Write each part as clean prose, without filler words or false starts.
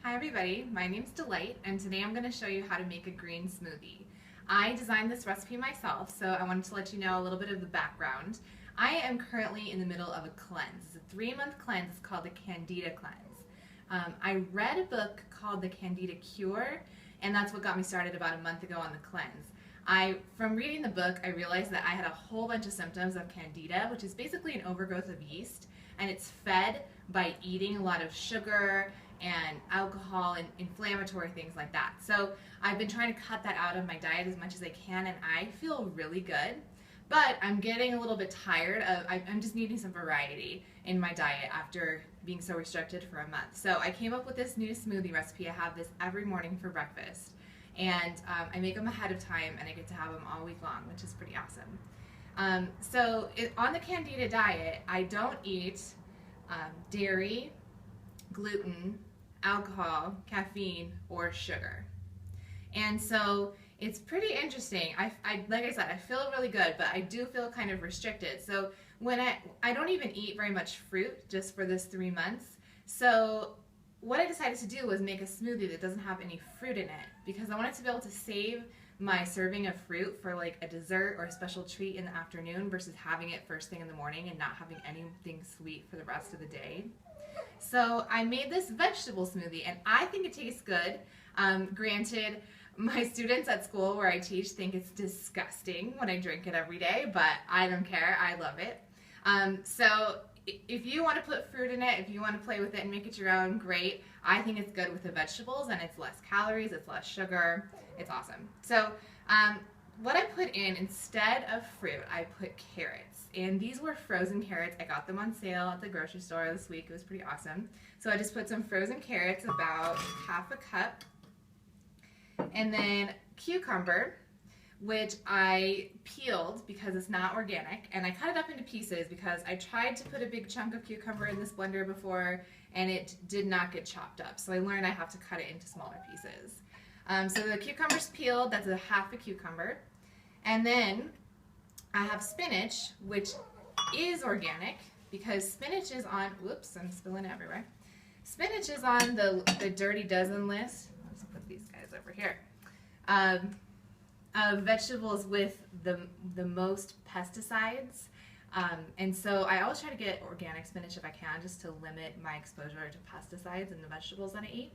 Hi everybody, my name's Delight and today I'm going to show you how to make a green smoothie. I designed this recipe myself, so I wanted to let you know a little bit of the background. I am currently in the middle of a cleanse. It's a 3-month cleanse. It's called the Candida cleanse. I read a book called The Candida Cure, and that's what got me started about a month ago on the cleanse. From reading the book, I realized that I had a whole bunch of symptoms of Candida, which is basically an overgrowth of yeast, and it's fed by eating a lot of sugar and alcohol and inflammatory things like that. So I've been trying to cut that out of my diet as much as I can, and I feel really good. But I'm getting a little bit tired of, I'm just needing some variety in my diet after being so restricted for a month. So I came up with this new smoothie recipe. I have this every morning for breakfast. And I make them ahead of time, and I get to have them all week long, which is pretty awesome. On the Candida diet, I don't eat dairy, gluten, alcohol, caffeine, or sugar. And so it's pretty interesting. Like I said, I feel really good, but I do feel kind of restricted. So when I don't even eat very much fruit just for this 3 months. So what I decided to do was make a smoothie that doesn't have any fruit in it, because I wanted to be able to save my serving of fruit for like a dessert or a special treat in the afternoon versus having it first thing in the morning and not having anything sweet for the rest of the day. So I made this vegetable smoothie, and I think it tastes good. Granted, my students at school where I teach think it's disgusting when I drink it every day, but I don't care. I love it. So if you want to put fruit in it, if you want to play with it and make it your own, great. I think it's good with the vegetables, and it's less calories, it's less sugar. It's awesome. So what I put in instead of fruit, I put carrots. And these were frozen carrots. I got them on sale at the grocery store this week. It was pretty awesome. So I just put some frozen carrots, about half a cup. And then cucumber, which I peeled because it's not organic. And I cut it up into pieces because I tried to put a big chunk of cucumber in this blender before, and it did not get chopped up. So I learned I have to cut it into smaller pieces. So the cucumber's peeled. That's a half a cucumber. And then I have spinach, which is organic because spinach is on, whoops, I'm spilling it everywhere. Spinach is on the Dirty Dozen list. Let's put these guys over here. Of vegetables with the most pesticides. And so I always try to get organic spinach if I can, just to limit my exposure to pesticides in the vegetables that I eat.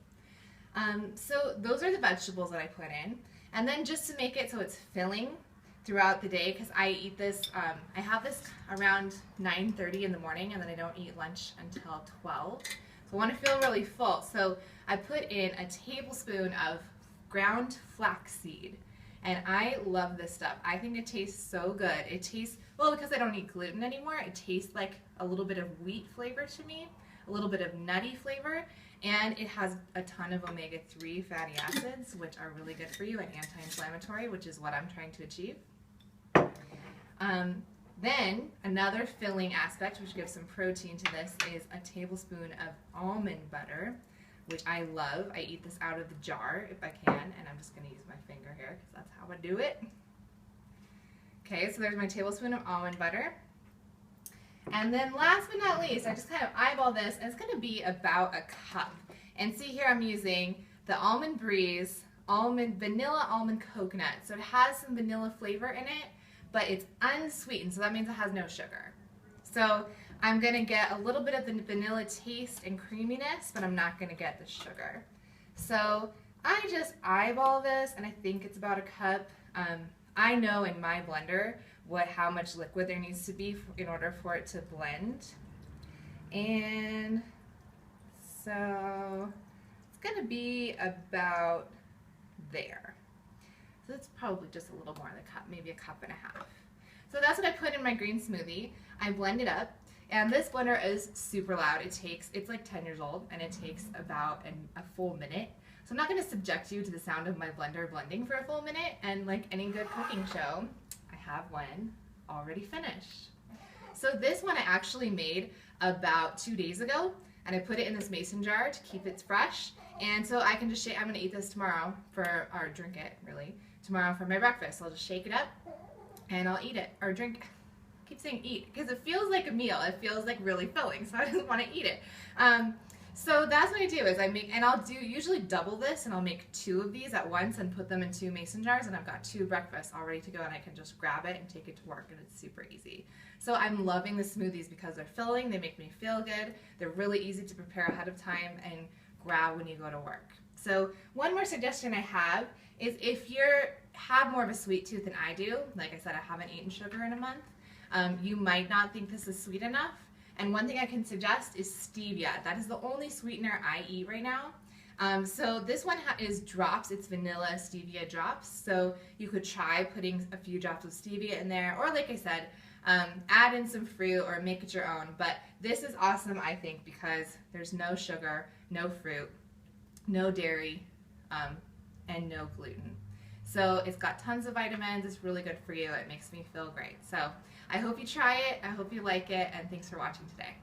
So those are the vegetables that I put in. And then just to make it so it's filling throughout the day, because I eat this, I have this around 9:30 in the morning, and then I don't eat lunch until 12. So I want to feel really full. So I put in a tablespoon of ground flaxseed. And I love this stuff. I think it tastes so good. It tastes, well, because I don't eat gluten anymore, it tastes like a little bit of wheat flavor to me, a little bit of nutty flavor, and it has a ton of omega-3 fatty acids, which are really good for you, and anti-inflammatory, which is what I'm trying to achieve. Then another filling aspect, which gives some protein to this, is a tablespoon of almond butter, which I love. I eat this out of the jar if I can, and I'm just going to use my finger here because that's how I do it. Okay, so there's my tablespoon of almond butter. And then last but not least, I just kind of eyeball this, and it's going to be about a cup. And see here I'm using the Almond Breeze vanilla almond coconut. So it has some vanilla flavor in it, but it's unsweetened, so that means it has no sugar. So I'm going to get a little bit of the vanilla taste and creaminess, but I'm not going to get the sugar. So I just eyeball this, and I think it's about a cup. I know in my blender how much liquid there needs to be in order for it to blend. And so it's going to be about there. So it's probably just a little more than a cup, maybe a cup and a half. So that's what I put in my green smoothie. I blend it up, and this blender is super loud. It's like 10 years old, and it takes about a full minute. So I'm not going to subject you to the sound of my blender blending for a full minute, and like any good cooking show, I have one already finished. So this one I actually made about 2 days ago, and I put it in this mason jar to keep it fresh. And so I can just shake. I'm going to eat this tomorrow or drink it really tomorrow for my breakfast. So I'll just shake it up and I'll eat it or drink. I keep saying eat because it feels like a meal. It feels like really filling, so I just want to eat it. So that's what I do is I make, and I'll do usually double this, and I'll make 2 of these at once and put them in 2 mason jars, and I've got 2 breakfasts all ready to go, and I can just grab it and take it to work, and it's super easy. So I'm loving the smoothies because they're filling, they make me feel good, they're really easy to prepare ahead of time and grab when you go to work. So one more suggestion I have is if you have more of a sweet tooth than I do, like I said, I haven't eaten sugar in a month, you might not think this is sweet enough. And one thing I can suggest is stevia. That is the only sweetener I eat right now. So this one is drops. It's vanilla stevia drops. So you could try putting a few drops of stevia in there, or like I said, add in some fruit or make it your own. But this is awesome, I think, because there's no sugar, no fruit, no dairy, and no gluten. So it's got tons of vitamins. It's really good for you. It makes me feel great. So I hope you try it. I hope you like it. And thanks for watching today.